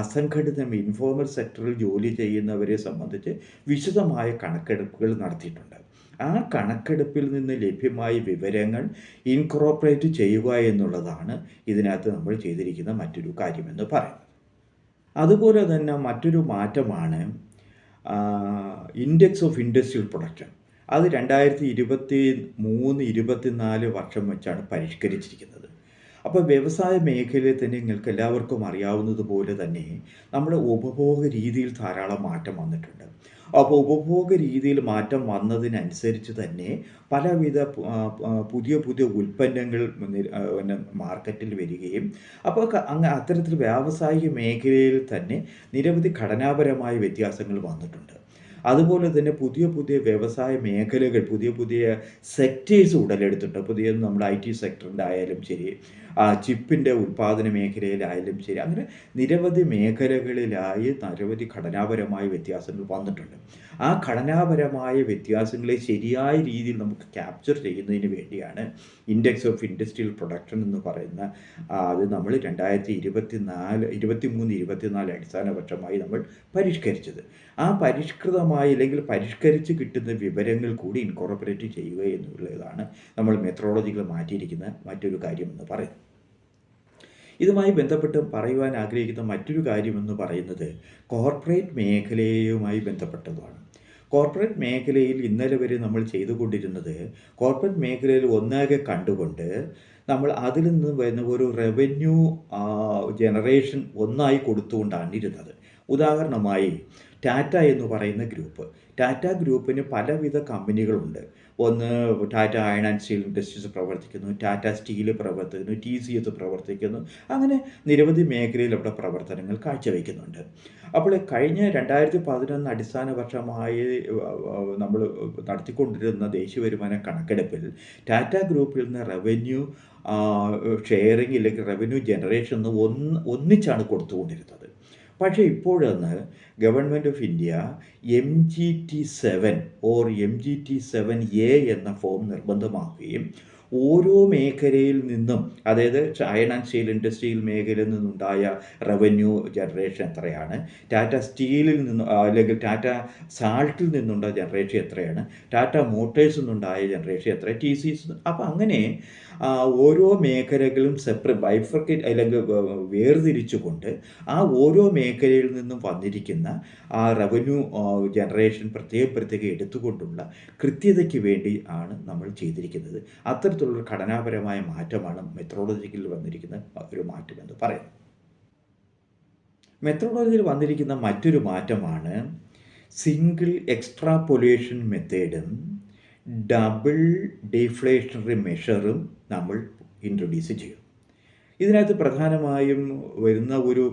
Speaker 1: അസംഘടിത ഇൻഫോർമൽ സെക്ടറിൽ ജോലി ചെയ്യുന്നവരെ സംബന്ധിച്ച് വിശദമായ കണക്കെടുപ്പുകൾ നടത്തിയിട്ടുണ്ട്. ആ കണക്കെടുപ്പിൽ നിന്ന് ലഭ്യമായ വിവരങ്ങൾ ഇൻകോർപ്പറേറ്റ് ചെയ്യുക എന്നുള്ളതാണ് ഇതിനകത്ത് നമ്മൾ ചെയ്തിരിക്കുന്ന മറ്റൊരു കാര്യമെന്ന് പറയുന്നത്. അതുപോലെ തന്നെ മറ്റൊരു മാറ്റമാണ് ഇൻഡെക്സ് ഓഫ് ഇൻഡസ്ട്രിയൽ പ്രൊഡക്ഷൻ. അത് 2023-24 വർഷം വെച്ചാണ് പരിഷ്കരിച്ചിരിക്കുന്നത്. അപ്പോൾ വ്യവസായ മേഖലയിൽ തന്നെ നിങ്ങൾക്ക് എല്ലാവർക്കും അറിയാവുന്നതുപോലെ തന്നെ നമ്മുടെ ഉപഭോഗ രീതിയിൽ ധാരാളം മാറ്റം വന്നിട്ടുണ്ട്. അപ്പോൾ ഉപഭോഗ രീതിയിൽ മാറ്റം വന്നതിനനുസരിച്ച് തന്നെ പലവിധ പുതിയ ഉൽപ്പന്നങ്ങൾ മാർക്കറ്റിൽ വരികയും അപ്പോൾ അത്തരത്തിൽ വ്യാവസായിക മേഖലയിൽ തന്നെ നിരവധി ഘടനാപരമായ വ്യത്യാസങ്ങൾ വന്നിട്ടുണ്ട്. അതുപോലെ തന്നെ പുതിയ വ്യവസായ മേഖലകൾ, പുതിയ സെക്ടേഴ്സ് ഉടലെടുത്തിട്ടുണ്ട്. നമ്മുടെ IT സെക്ടറിൻ്റെ ആയാലും ശരി, ചിപ്പിൻ്റെ ഉൽപ്പാദന മേഖലയിലായാലും ശരി, അങ്ങനെ നിരവധി മേഖലകളിലായി നിരവധി ഘടനാപരമായ വ്യത്യാസങ്ങൾ വന്നിട്ടുണ്ട്. ആ ഘടനാപരമായ വ്യത്യാസങ്ങളെ ശരിയായ രീതിയിൽ നമുക്ക് ക്യാപ്ചർ ചെയ്യുന്നതിന് വേണ്ടിയാണ് ഇൻഡെക്സ് ഓഫ് ഇൻഡസ്ട്രിയൽ പ്രൊഡക്ഷൻ എന്ന് പറയുന്ന അത് നമ്മൾ 2023-24 അടിസ്ഥാന വർഷമായി നമ്മൾ പരിഷ്കരിച്ചത്. ആ പരിഷ്കൃതമായി അല്ലെങ്കിൽ പരിഷ്കരിച്ച് കിട്ടുന്ന വിവരങ്ങൾ കൂടി ഇൻകോർപ്പറേറ്റ് ചെയ്യുക എന്നുള്ളതാണ് നമ്മൾ മെത്തഡോളജികൾ മാറ്റിയിരിക്കുന്ന മറ്റൊരു കാര്യമെന്ന് പറയുന്നത്. ഇതുമായി ബന്ധപ്പെട്ട് പറയുവാൻ ആഗ്രഹിക്കുന്ന മറ്റൊരു കാര്യമെന്ന് പറയുന്നത് കോർപ്പറേറ്റ് മേഖലയുമായി ബന്ധപ്പെട്ടതാണ്. കോർപ്പറേറ്റ് മേഖലയിൽ ഇന്നലെ വരെ നമ്മൾ ചെയ്തുകൊണ്ടിരുന്നത്, കോർപ്പറേറ്റ് മേഖലയിൽ ഒന്നാകെ കണ്ടുകൊണ്ട് നമ്മൾ അതിൽ നിന്ന് വരുന്ന ഒരു റവന്യൂ ജനറേഷൻ ഒന്നായി കൊടുത്തുകൊണ്ടാണ് ഇരുന്നത്. ഉദാഹരണമായി ടാറ്റ എന്ന് പറയുന്ന ഗ്രൂപ്പ്, ടാറ്റ ഗ്രൂപ്പിന് പലവിധ കമ്പനികളുണ്ട്. ഒന്ന് Tata iron and steel industries പ്രവർത്തിക്കുന്നു, ടാറ്റ സ്റ്റീൽ പ്രവർത്തിക്കുന്നു, TCS പ്രവർത്തിക്കുന്നു. അങ്ങനെ നിരവധി മേഖലയിൽ അവിടെ പ്രവർത്തനങ്ങൾ കാഴ്ചവെക്കുന്നുണ്ട്. അപ്പോൾ കഴിഞ്ഞ 2011 അടിസ്ഥാന വർഷമായി നമ്മൾ നടത്തിക്കൊണ്ടിരുന്ന ദേശീയ വരുമാന കണക്കെടുപ്പിൽ ടാറ്റ ഗ്രൂപ്പിൽ നിന്ന് റവന്യൂ ഷെയറിംഗ് അല്ലെങ്കിൽ റവന്യൂ ജനറേഷൻ ഒന്നിച്ചാണ് കൊടുത്തുകൊണ്ടിരുന്നത്. പക്ഷേ ഇപ്പോഴൊന്ന് government of India MGT7 or MGT7A എന്ന ഫോം നിർബന്ധമാക്കുകയും ഓരോ മേഖലയിൽ നിന്നും, അതായത് അയൺ ആൻഡ് സ്റ്റീൽ ഇൻഡസ്ട്രിയൽ മേഖലയിൽ നിന്നുണ്ടായ റവന്യൂ ജനറേഷൻ എത്രയാണ്, ടാറ്റ സ്റ്റീലിൽ നിന്ന് അല്ലെങ്കിൽ ടാറ്റ സാൾട്ടിൽ നിന്നുണ്ടായ ജനറേഷൻ എത്രയാണ്, ടാറ്റ മോട്ടേഴ്സിൽ നിന്നുണ്ടായ ജനറേഷൻ എത്ര, TCS. അപ്പോൾ അങ്ങനെ ഓരോ മേഖലകളും ബൈഫർക്കേറ്റ് അല്ലെങ്കിൽ വേർതിരിച്ചുകൊണ്ട് ആ ഓരോ മേഖലയിൽ നിന്നും വന്നിരിക്കുന്ന ആ റവന്യൂ ജനറേഷൻ പ്രത്യേകം എടുത്തുകൊണ്ടുള്ള കൃത്യതയ്ക്ക് വേണ്ടി ആണ് നമ്മൾ ചെയ്തിരിക്കുന്നത്. അത്തരത്തിലുള്ള ഘടനാപരമായ മാറ്റമാണ് മെത്തഡോളജിയിൽ വന്നിരിക്കുന്ന ഒരു മാറ്റം എന്ന് പറയുന്നത്. മെത്തഡോളജിയിൽ വന്നിരിക്കുന്ന മറ്റൊരു മാറ്റമാണ് സിംഗിൾ എക്സ്ട്രാപൊലേഷൻ മെത്തേഡും ഡബിൾ ഡിഫ്ലേഷണറി മെഷറും നമ്മൾ ഇൻട്രൊഡ്യൂസ് ചെയ്യും. ഇതിനകത്ത് പ്രധാനമായും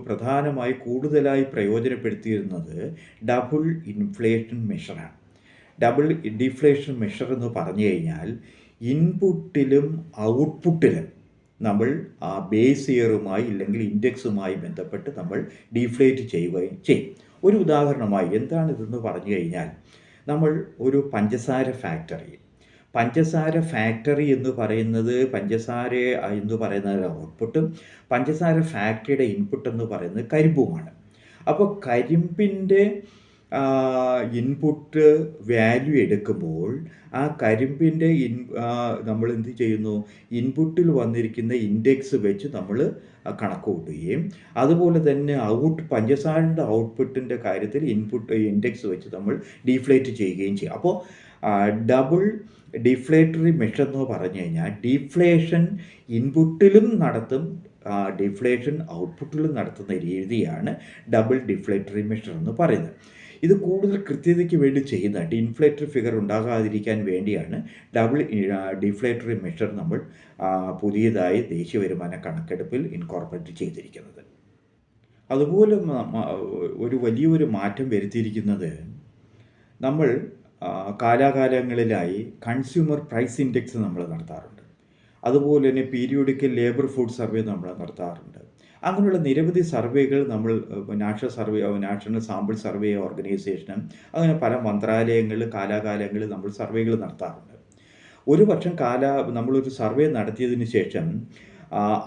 Speaker 1: പ്രധാനമായി കൂടുതലായി പ്രയോജനപ്പെടുത്തിയിരുന്നത് ഡബിൾ ഇൻഫ്ലേഷൻ മെഷറാണ്. ഡബിൾ ഡിഫ്ലേഷൻ മെഷർ എന്ന് പറഞ്ഞു കഴിഞ്ഞാൽ ഇൻപുട്ടിലും ഔട്ട്പുട്ടിലും നമ്മൾ ആ ബേസ് ഇയറുമായി ഇല്ലെങ്കിൽ ഇൻഡെക്സുമായി ബന്ധപ്പെട്ട് നമ്മൾ ഡീഫ്ലേറ്റ് ചെയ്യുകയും ചെയ്യും. ഒരു ഉദാഹരണമായി എന്താണിതെന്ന് പറഞ്ഞു കഴിഞ്ഞാൽ, നമ്മൾ ഒരു പഞ്ചസാര ഫാക്ടറി എന്ന് പറയുന്നത് ഔട്ട്പുട്ടും പഞ്ചസാര ഫാക്ടറിയുടെ ഇൻപുട്ട് എന്ന് പറയുന്നത് കരിമ്പുമാണ്. അപ്പോൾ കരിമ്പിൻ്റെ ഇൻപുട്ട് വാല്യൂ എടുക്കുമ്പോൾ ആ കരിമ്പിൻ്റെ നമ്മൾ എന്ത് ചെയ്യുന്നു, ഇൻപുട്ടിൽ വന്നിരിക്കുന്ന ഇൻഡെക്സ് വെച്ച് നമ്മൾ കണക്ക് കൂട്ടുകയും അതുപോലെ തന്നെ പഞ്ചസാരയുടെ ഔട്ട്പുട്ടിൻ്റെ കാര്യത്തിൽ ഇൻഡെക്സ് വെച്ച് നമ്മൾ ഡീഫ്ലേറ്റ് ചെയ്യുകയും ചെയ്യും. അപ്പോൾ ഡബിൾ ഡിഫ്ലേറ്ററി മെഷർ എന്ന് പറഞ്ഞു കഴിഞ്ഞാൽ ഡീഫ്ലേഷൻ ഇൻപുട്ടിലും നടത്തും, ഡിഫ്ലേഷൻ ഔട്ട്പുട്ടിലും നടത്തുന്ന രീതിയാണ് ഡബിൾ ഡിഫ്ലേറ്ററി മെഷർ എന്ന് പറയുന്നത്. ഇത് കൂടുതൽ കൃത്യതയ്ക്ക് വേണ്ടി ചെയ്യുന്നതായിട്ട് ഇൻഫ്ലേറ്ററി ഫിഗർ ഉണ്ടാകാതിരിക്കാൻ വേണ്ടിയാണ് ഡബിൾ ഡിഫ്ലേറ്ററി മെഷർ നമ്മൾ പുതിയതായി ദേശീയ വരുമാന കണക്കെടുപ്പിൽ ഇൻകോർപ്പറേറ്റ് ചെയ്തിരിക്കുന്നത്. അതുപോലെ വലിയൊരു മാറ്റം വരുത്തിയിരിക്കുന്നത്, നമ്മൾ കാലാകാലങ്ങളിലായി കൺസ്യൂമർ പ്രൈസ് ഇൻഡെക്സ് നമ്മൾ നടത്താറുണ്ട്. അതുപോലെ തന്നെ പീരിയോഡിക്കൽ ലേബർ ഫുഡ് സർവേ നമ്മൾ നടത്താറുണ്ട്. അങ്ങനെയുള്ള നിരവധി സർവേകൾ നമ്മൾ നാഷണൽ സാമ്പിൾ സർവേ ഓർഗനൈസേഷനും അങ്ങനെ പല മന്ത്രാലയങ്ങളിൽ കാലാകാലങ്ങളിൽ നമ്മൾ സർവേകൾ നടത്താറുണ്ട്. ഒരു വർഷം നമ്മളൊരു സർവേ നടത്തിയതിന് ശേഷം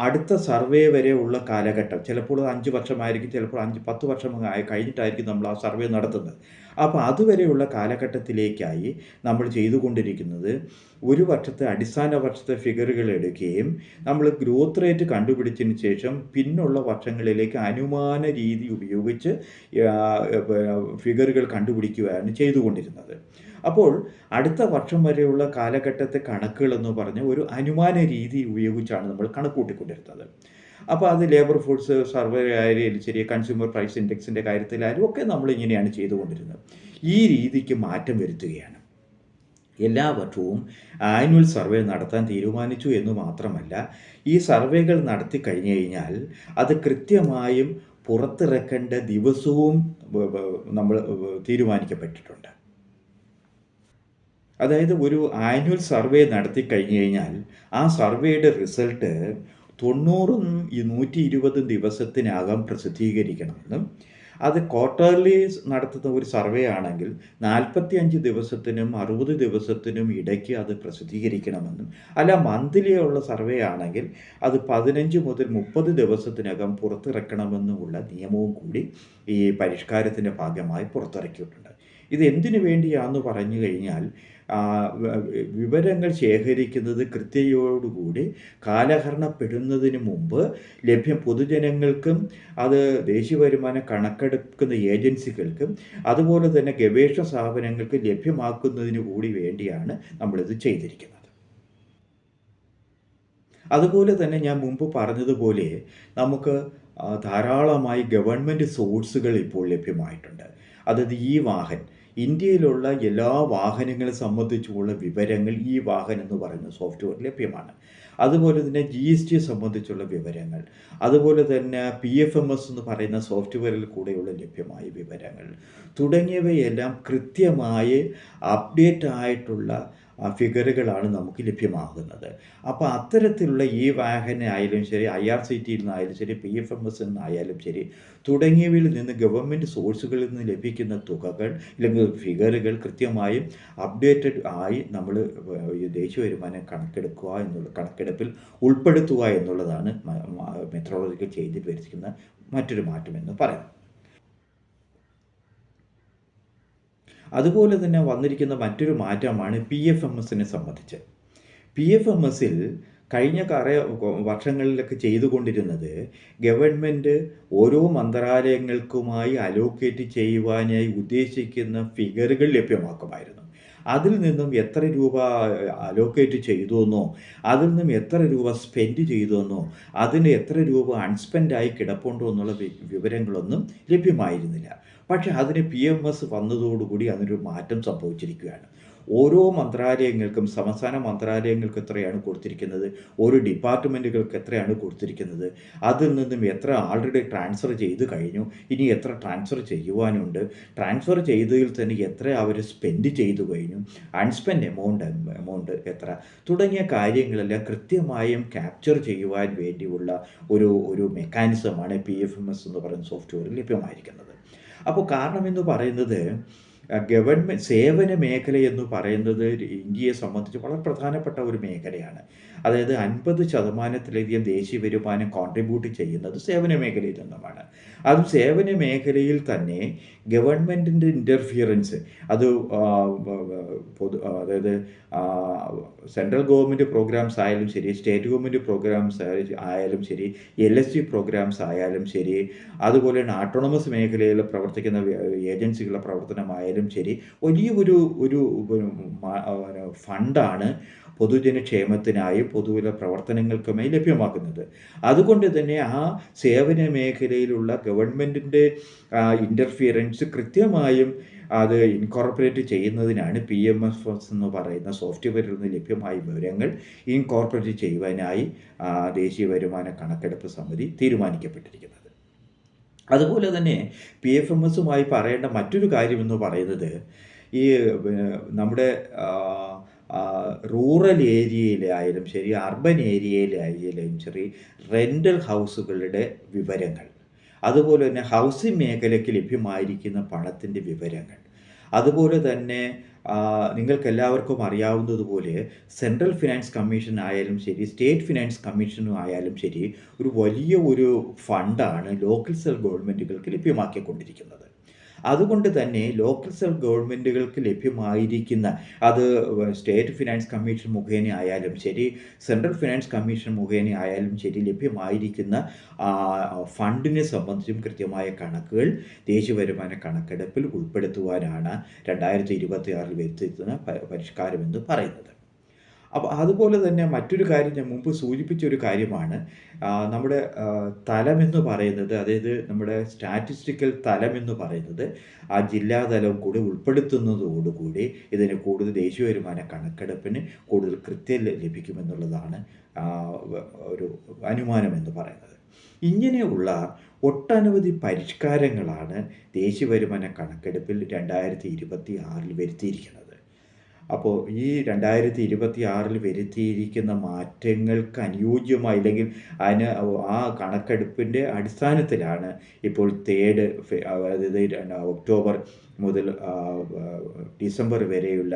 Speaker 1: അടുത്ത സർവേ വരെ ഉള്ള കാലഘട്ടം ചിലപ്പോൾ 5 വർഷമായിരിക്കും, ചിലപ്പോൾ 5-10 വർഷം കഴിഞ്ഞിട്ടായിരിക്കും നമ്മൾ ആ സർവേ നടത്തുന്നത്. അപ്പോൾ അതുവരെയുള്ള കാലഘട്ടത്തിലേക്കായി നമ്മൾ ചെയ്തുകൊണ്ടിരിക്കുന്നത് ഒരു അടിസ്ഥാന വർഷത്തെ ഫിഗറുകൾ എടുക്കുകയും നമ്മൾ ഗ്രോത്ത് റേറ്റ് കണ്ടുപിടിച്ചതിന് ശേഷം പിന്നുള്ള വർഷങ്ങളിലേക്ക് അനുമാന രീതി ഉപയോഗിച്ച് ഫിഗറുകൾ കണ്ടുപിടിക്കുകയാണ് ചെയ്തുകൊണ്ടിരുന്നത്. അപ്പോൾ അടുത്ത വർഷം വരെയുള്ള കാലഘട്ടത്തെ കണക്കുകളെന്ന് പറഞ്ഞ് ഒരു അനുമാന രീതി ഉപയോഗിച്ചാണ് നമ്മൾ കണക്കൂട്ടിക്കൊണ്ടിരുന്നത്. അപ്പോൾ അത് ലേബർ ഫോഴ്സ് സർവേ ആയാലും ശരി, കൺസ്യൂമർ പ്രൈസ് ഇൻഡെക്സിൻ്റെ കാര്യത്തിലായാലും ഒക്കെ നമ്മളിങ്ങനെയാണ് ചെയ്തുകൊണ്ടിരുന്നത്. ഈ രീതിക്ക് മാറ്റം വരുത്തുകയാണ്. എല്ലാ വർഷവും ആനുവൽ സർവേ നടത്താൻ തീരുമാനിച്ചു എന്ന് മാത്രമല്ല, ഈ സർവേകൾ നടത്തി കഴിഞ്ഞു കഴിഞ്ഞാൽ അത് കൃത്യമായും പുറത്തിറക്കേണ്ട ദിവസവും നമ്മൾ തീരുമാനിക്കപ്പെട്ടിട്ടുണ്ട്. അതായത് ഒരു ആനുവൽ സർവേ നടത്തി കഴിഞ്ഞു കഴിഞ്ഞാൽ ആ സർവേയുടെ റിസൾട്ട് 90 120 ദിവസത്തിനകം പ്രസിദ്ധീകരിക്കണമെന്നും അത് ക്വാർട്ടർലി നടത്തുന്ന ഒരു സർവേ ആണെങ്കിൽ 45 ദിവസത്തിനും 60 ദിവസത്തിനും ഇടയ്ക്ക് അത് പ്രസിദ്ധീകരിക്കണമെന്നും, അല്ല മന്ത്ലി ഉള്ള സർവേ ആണെങ്കിൽ അത് 15 മുതൽ 30 ദിവസത്തിനകം പുറത്തിറക്കണമെന്നുമുള്ള നിയമവും കൂടി ഈ പരിഷ്കാരത്തിൻ്റെ ഭാഗമായി പുറത്തിറക്കിയിട്ടുണ്ട്. ഇത് എന്തിനു വേണ്ടിയാണെന്ന് പറഞ്ഞു കഴിഞ്ഞാൽ വിവരങ്ങൾ ശേഖരിക്കുന്നത് കൃത്യതയോടുകൂടി കാലഹരണപ്പെടുന്നതിന് മുമ്പ് പൊതുജനങ്ങൾക്കും അത് ദേശീയ വരുമാന കണക്കെടുക്കുന്ന ഏജൻസികൾക്കും അതുപോലെ തന്നെ ഗവേഷണ സ്ഥാപനങ്ങൾക്ക് ലഭ്യമാക്കുന്നതിന് കൂടി വേണ്ടിയാണ് നമ്മളിത് ചെയ്തിരിക്കുന്നത്. അതുപോലെ തന്നെ ഞാൻ മുമ്പ് പറഞ്ഞതുപോലെ നമുക്ക് ധാരാളമായി ഗവൺമെൻറ് സോഴ്സുകൾ ഇപ്പോൾ ലഭ്യമായിട്ടുണ്ട്. അതായത് ഈ വാഹൻ ഇന്ത്യയിലുള്ള എല്ലാ വാഹനങ്ങളെ സംബന്ധിച്ചുള്ള വിവരങ്ങൾ ഈ വാഹൻ എന്ന് പറയുന്ന സോഫ്റ്റ്വെയർ ലഭ്യമാണ്. അതുപോലെ തന്നെ GST സംബന്ധിച്ചുള്ള വിവരങ്ങൾ, അതുപോലെ തന്നെ PFMS എന്ന് പറയുന്ന സോഫ്റ്റ്വെയറിൽ കൂടെയുള്ള ലഭ്യമായ വിവരങ്ങൾ തുടങ്ങിയവയെല്ലാം കൃത്യമായി അപ്ഡേറ്റ് ആയിട്ടുള്ള ഫിഗറുകളാണ് നമുക്ക് ലഭ്യമാകുന്നത്. അപ്പോൾ അത്തരത്തിലുള്ള ഈ വാഹനായാലും ശരി, IRCTയിൽ നിന്നായാലും ശരി, PFMS നിന്നായാലും ശരി തുടങ്ങിയവയിൽ നിന്ന് ഗവൺമെൻറ് സോഴ്സുകളിൽ നിന്ന് ലഭിക്കുന്ന തുകകൾ അല്ലെങ്കിൽ ഫിഗറുകൾ കൃത്യമായും അപ്ഡേറ്റഡ് ആയി നമ്മൾ ദേശീയ വരുമാനം കണക്കെടുപ്പിൽ ഉൾപ്പെടുത്തുക എന്നുള്ളതാണ് മെട്രോളജിക്കൽ ചേഞ്ചിൽ വരുത്തിക്കുന്ന മറ്റൊരു മാറ്റമെന്ന് പറയുന്നത്. അതുപോലെ തന്നെ വന്നിരിക്കുന്ന മറ്റൊരു മാറ്റമാണ് PFMSനെ സംബന്ധിച്ച്. PFMSൽ കഴിഞ്ഞ വർഷങ്ങളിലൊക്കെ ചെയ്തുകൊണ്ടിരുന്നത് ഗവൺമെൻറ് ഓരോ മന്ത്രാലയങ്ങൾക്കുമായി അലോക്കേറ്റ് ചെയ്യുവാനായി ഉദ്ദേശിക്കുന്ന ഫിഗറുകൾ ലഭ്യമാക്കുമായിരുന്നു. അതിൽ നിന്നും എത്ര രൂപ അലോക്കേറ്റ് ചെയ്തുവെന്നോ അതിൽ നിന്നും എത്ര രൂപ സ്പെൻഡ് ചെയ്തുവെന്നോ അതിന് എത്ര രൂപ അൺസ്പെൻഡായി കിടപ്പുണ്ടോ എന്നുള്ള വിവരങ്ങളൊന്നും ലഭ്യമായിരുന്നില്ല. പക്ഷേ അതിന് PMS വന്നതോടുകൂടി അതിനൊരു മാറ്റം സംഭവിച്ചിരിക്കുകയാണ്. ഓരോ മന്ത്രാലയങ്ങൾക്കും സംസ്ഥാന മന്ത്രാലയങ്ങൾക്ക് എത്രയാണ് കൊടുത്തിരിക്കുന്നത്, ഓരോ ഡിപ്പാർട്ട്മെൻറ്റുകൾക്ക് എത്രയാണ് കൊടുത്തിരിക്കുന്നത്, അതിൽ നിന്നും എത്ര ആൾറെഡി ട്രാൻസ്ഫർ ചെയ്ത് കഴിഞ്ഞു, ഇനി എത്ര ട്രാൻസ്ഫർ ചെയ്യുവാനുണ്ട്, ട്രാൻസ്ഫർ ചെയ്തതിൽ തന്നെ എത്ര അവർ സ്പെൻഡ് ചെയ്തു കഴിഞ്ഞു, അൺസ്പെൻഡ് എമൗണ്ട് എത്ര തുടങ്ങിയ കാര്യങ്ങളെല്ലാം കൃത്യമായും ക്യാപ്ചർ ചെയ്യുവാൻ വേണ്ടിയുള്ള ഒരു മെക്കാനിസമാണ് PFMS എന്ന് പറയുന്ന സോഫ്റ്റ്വെയറിൽ ലഭ്യമായിരിക്കുന്നത്. അപ്പോൾ കാരണമെന്ന് പറയുന്നത് ഗവൺമെൻറ് സേവന മേഖല എന്ന് പറയുന്നത് ഇന്ത്യയെ സംബന്ധിച്ച് വളരെ പ്രധാനപ്പെട്ട ഒരു മേഖലയാണ്. അതായത് 50% ദേശീയ വരുമാനം കോൺട്രിബ്യൂട്ട് ചെയ്യുന്നത് സേവന മേഖലയിൽ നിന്നുമാണ്. അതും സേവന മേഖലയിൽ തന്നെ ഗവൺമെൻറ്റിൻ്റെ ഇൻ്റർഫിയറൻസ് അത് അതായത് സെൻട്രൽ ഗവൺമെൻറ് പ്രോഗ്രാംസ് ആയാലും ശരി, സ്റ്റേറ്റ് ഗവൺമെൻറ് പ്രോഗ്രാംസ് ആയാലും ശരി, LSC പ്രോഗ്രാംസ് ആയാലും ശരി, അതുപോലെ തന്നെ ഓട്ടോണമസ് മേഖലയിൽ പ്രവർത്തിക്കുന്ന ഏജൻസികളുടെ പ്രവർത്തനമായാലും ശരി, വലിയ ഒരു ഫണ്ടാണ് പൊതുജനക്ഷേമത്തിനായി പൊതുവില പ്രവർത്തനങ്ങൾക്കുമായി ലഭ്യമാക്കുന്നത്. അതുകൊണ്ട് തന്നെ ആ സേവന മേഖലയിലുള്ള ഗവൺമെൻറ്റിൻ്റെ ഇൻ്റർഫിയറൻസ് കൃത്യമായും അത് ഇൻകോർപ്പറേറ്റ് ചെയ്യുന്നതിനാണ് PMS എന്ന് പറയുന്ന സോഫ്റ്റ്വെയറിൽ നിന്ന് ലഭ്യമായ വിവരങ്ങൾ ഇൻകോർപ്പറേറ്റ് ചെയ്യുവാനായി ദേശീയ വരുമാന കണക്കെടുപ്പ് സമിതി തീരുമാനിക്കപ്പെട്ടിരിക്കുന്നത്. അതുപോലെ തന്നെ PFMSുമായി പറയേണ്ട മറ്റൊരു കാര്യമെന്ന് പറയുന്നത് ഈ നമ്മുടെ റൂറൽ ഏരിയയിലായാലും ശരി, അർബൻ ഏരിയയിലായാലും ശരി, റെൻ്റൽ ഹൗസുകളുടെ വിവരങ്ങൾ, അതുപോലെ തന്നെ ഹൗസിംഗ് മേഖലയ്ക്ക് ലഭ്യമായിരിക്കുന്ന പണത്തിൻ്റെ വിവരങ്ങൾ, അതുപോലെ തന്നെ നിങ്ങൾക്കെല്ലാവർക്കും അറിയാവുന്നതുപോലെ സെൻട്രൽ ഫിനാൻസ് കമ്മീഷൻ ആയാലും ശരി, സ്റ്റേറ്റ് ഫിനാൻസ് കമ്മീഷനും ആയാലും ശരി, ഒരു വലിയ ഫണ്ടാണ് ലോക്കൽ സെൽഫ് ഗവൺമെൻറ്റുകൾക്ക് ലഭ്യമാക്കിക്കൊണ്ടിരിക്കുന്നത്. അതുകൊണ്ട് തന്നെ ലോക്കൽ സെൽഫ് ഗവൺമെൻറ്റുകൾക്ക് ലഭ്യമായിരിക്കുന്ന അത് സ്റ്റേറ്റ് ഫിനാൻസ് കമ്മീഷൻ മുഖേന ആയാലും ശരി, സെൻട്രൽ ഫിനാൻസ് കമ്മീഷൻ മുഖേന ആയാലും ശരി, ലഭ്യമായിരിക്കുന്ന ഫണ്ടിനെ സംബന്ധിച്ചും കൃത്യമായ കണക്കുകൾ ദേശീയ വരുമാന കണക്കെടുപ്പിൽ ഉൾപ്പെടുത്തുവാനാണ് 2026 വരുത്തുന്ന പരിഷ്കാരമെന്ന് പറയുന്നത്. അപ്പോൾ അതുപോലെ തന്നെ മറ്റൊരു കാര്യം ഞാൻ മുമ്പ് സൂചിപ്പിച്ചൊരു കാര്യമാണ് നമ്മുടെ തലമെന്ന് പറയുന്നത്, അതായത് നമ്മുടെ സ്റ്റാറ്റിസ്റ്റിക്കൽ തലമെന്ന് പറയുന്നത് ആ ജില്ലാതലം കൂടി ഉൾപ്പെടുത്തുന്നതോടുകൂടി ഇതിന് കൂടുതൽ ദേശീയ വരുമാന കണക്കെടുപ്പിന് കൂടുതൽ കൃത്യം ലഭിക്കുമെന്നുള്ളതാണ് ഒരു അനുമാനമെന്ന് പറയുന്നത്. ഇങ്ങനെയുള്ള ഒട്ടനവധി പരിഷ്കാരങ്ങളാണ് ദേശീയ വരുമാന കണക്കെടുപ്പിൽ 2026 വരുത്തിയിരിക്കുന്നത്. അപ്പോൾ ഈ 2026 വരുത്തിയിരിക്കുന്ന മാറ്റങ്ങൾക്ക് അനുയോജ്യമായി, അല്ലെങ്കിൽ അതിന് ആ കണക്കെടുപ്പിൻ്റെ അടിസ്ഥാനത്തിലാണ് ഇപ്പോൾ അതായത് ഒക്ടോബർ മുതൽ ഡിസംബർ വരെയുള്ള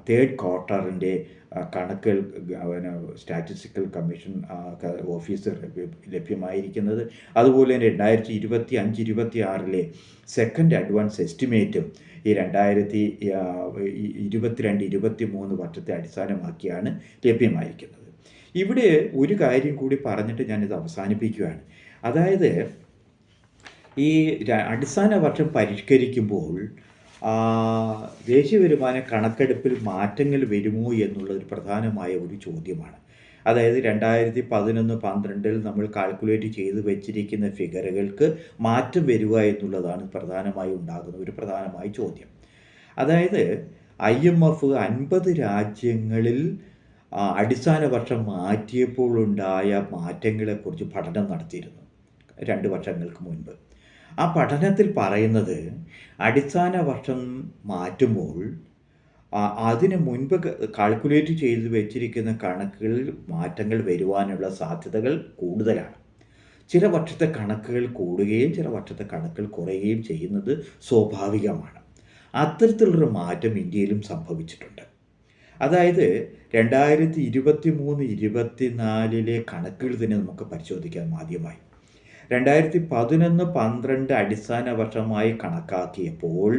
Speaker 1: തേർഡ് ക്വാർട്ടറിൻ്റെ കണക്കുകൾ സ്റ്റാറ്റിസ്റ്റിക്കൽ കമ്മീഷൻ ഓഫീസ് ലഭ്യമായിരിക്കുന്നത്. അതുപോലെ തന്നെ 2025-26 സെക്കൻഡ് അഡ്വാൻസ് എസ്റ്റിമേറ്റും ഈ 2022-23 വർഷത്തെ അടിസ്ഥാനമാക്കിയാണ് ലഭ്യമായിരിക്കുന്നത്. ഇവിടെ ഒരു കാര്യം കൂടി പറഞ്ഞിട്ട് ഞാനിത് അവസാനിപ്പിക്കുകയാണ്. അതായത് ഈ അടിസ്ഥാന വർഷം പരിഷ്കരിക്കുമ്പോൾ ദേശീയ വരുമാന കണക്കെടുപ്പിൽ മാറ്റങ്ങൾ വരുമോ എന്നുള്ളൊരു പ്രധാനമായ ഒരു ചോദ്യമാണ്. അതായത് 2011-12 നമ്മൾ കാൽക്കുലേറ്റ് ചെയ്ത് വെച്ചിരിക്കുന്ന ഫിഗറുകൾക്ക് മാറ്റം വരിക എന്നുള്ളതാണ് പ്രധാനമായും ഉണ്ടാകുന്ന ഒരു പ്രധാനമായ ചോദ്യം. അതായത് IMF 50 രാജ്യങ്ങളിൽ അടിസ്ഥാന വർഷം മാറ്റിയപ്പോൾ ഉണ്ടായ മാറ്റങ്ങളെക്കുറിച്ച് പഠനം നടത്തിയിരുന്നു 2 വർഷങ്ങൾക്ക് മുൻപ്. ആ പഠനത്തിൽ പറയുന്നത് അടിസ്ഥാന വർഷം മാറ്റുമ്പോൾ അതിന് മുൻപ് കാൽക്കുലേറ്റ് ചെയ്ത് വെച്ചിരിക്കുന്ന കണക്കുകളിൽ മാറ്റങ്ങൾ വരുവാനുള്ള സാധ്യതകൾ കൂടുതലാണ്. ചില വർഷത്തെ കണക്കുകൾ കൂടുകയും ചില വർഷത്തെ കണക്കുകൾ കുറയുകയും ചെയ്യുന്നത് സ്വാഭാവികമാണ്. അത്തരത്തിലുള്ളൊരു മാറ്റം ഇന്ത്യയിലും സംഭവിച്ചിട്ടുണ്ട്. അതായത് 2023-24 കണക്കുകൾ തന്നെ നമുക്ക് പരിശോധിക്കാം. ആദ്യമായി 2011-12 അടിസ്ഥാന വർഷമായി കണക്കാക്കിയപ്പോൾ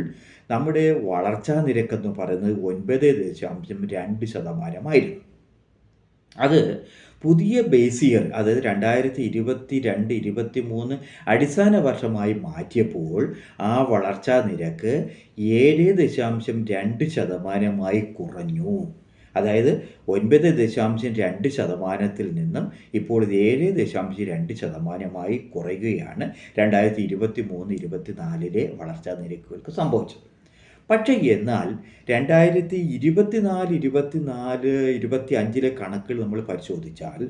Speaker 1: നമ്മുടെ വളർച്ചാ നിരക്കെന്ന് പറയുന്നത് 9.2%. അത് പുതിയ ബേസ് ഇയർ, അതായത് 2022-23 അടിസ്ഥാന വർഷമായി മാറ്റിയപ്പോൾ ആ വളർച്ചാ നിരക്ക് 7.2% കുറഞ്ഞു. അതായത് 9.2% നിന്നും ഇപ്പോൾ 7.2% കുറയുകയാണ് 2023-24 വളർച്ചാ നിരക്കുകൾക്ക് സംഭവിച്ചത്. പക്ഷേ എന്നാൽ 2024-25 കണക്കുകൾ നമ്മൾ പരിശോധിച്ചാൽ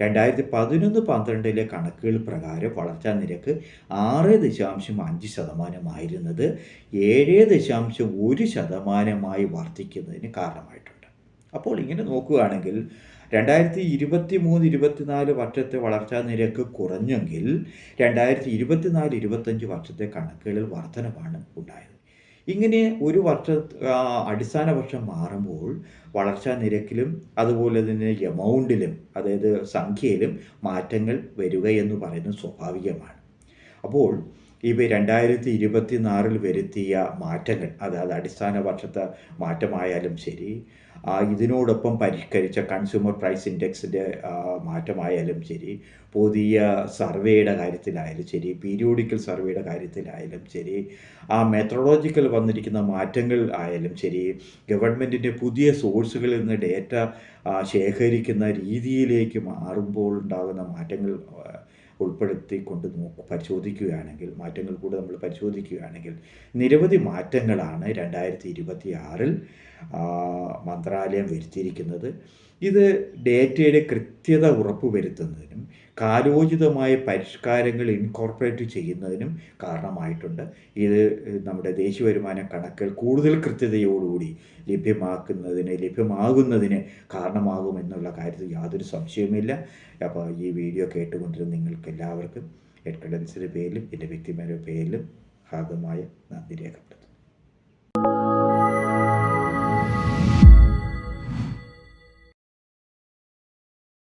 Speaker 1: 2011-12 കണക്കുകൾ പ്രകാരം വളർച്ചാ നിരക്ക് 6.5% 7.1% വർദ്ധിക്കുന്നതിന് കാരണമായിട്ടുണ്ട്. അപ്പോൾ ഇങ്ങനെ നോക്കുകയാണെങ്കിൽ 2023-24 വർഷത്തെ വളർച്ചാ നിരക്ക് കുറഞ്ഞെങ്കിൽ 2024-25 വർഷത്തെ കണക്കുകളിൽ വർധനവാണ് ഉണ്ടായത്. ഇങ്ങനെ ഒരു അടിസ്ഥാന വർഷം മാറുമ്പോൾ വളർച്ചാ നിരക്കിലും അതുപോലെ തന്നെ എമൗണ്ടിലും, അതായത് സംഖ്യയിലും മാറ്റങ്ങൾ വരിക എന്ന് പറയുന്നത് സ്വാഭാവികമാണ്. അപ്പോൾ ഇവ 2024 വരുത്തിയ മാറ്റങ്ങൾ, അതായത് അടിസ്ഥാന വർഷത്തെ മാറ്റമായാലും ശരി, ഇതിനോടൊപ്പം പരിഷ്കരിച്ച കൺസ്യൂമർ പ്രൈസ് ഇൻഡെക്സിൻ്റെ മാറ്റമായാലും ശരി, പുതിയ സർവേയുടെ കാര്യത്തിലായാലും ശരി, പീരിയോഡിക്കൽ സർവേയുടെ കാര്യത്തിലായാലും ശരി, മെത്തഡോളജിക്കൽ വന്നിരിക്കുന്ന മാറ്റങ്ങൾ ആയാലും ശരി, ഗവൺമെൻറ്റിൻ്റെ പുതിയ സോഴ്സുകളിൽ നിന്ന് ഡേറ്റ ശേഖരിക്കുന്ന രീതിയിലേക്ക് മാറുമ്പോൾ ഉണ്ടാകുന്ന മാറ്റങ്ങൾ ഉൾപ്പെടുത്തിക്കൊണ്ട് പരിശോധിക്കുകയാണെങ്കിൽ, മാറ്റങ്ങൾ കൂടെ നമ്മൾ പരിശോധിക്കുകയാണെങ്കിൽ നിരവധി മാറ്റങ്ങളാണ് 2026 മന്ത്രാലയം വരുത്തിയിരിക്കുന്നത്. ഇത് ഡേറ്റയുടെ കൃത്യത ഉറപ്പുവരുത്തുന്നതിനും കാലോചിതമായ പരിഷ്കാരങ്ങൾ ഇൻകോർപ്പറേറ്റ് ചെയ്യുന്നതിനും കാരണമായിട്ടുണ്ട്. ഇത് നമ്മുടെ ദേശീയ വരുമാന കണക്കുകൾ കൂടുതൽ കൃത്യതയോടുകൂടി ലഭ്യമാകുന്നതിന് കാരണമാകുമെന്നുള്ള കാര്യത്തിൽ യാതൊരു സംശയവുമില്ല. അപ്പോൾ ഈ വീഡിയോ കേട്ടുകൊണ്ടിരുന്ന നിങ്ങൾക്ക് എല്ലാവർക്കും എഡ്കഡൻസിൻ്റെ പേരിലും എൻ്റെ വ്യക്തിപരമായ പേരിലും ഹാർദമായ നന്ദി രേഖപ്പെടുത്തുന്നു.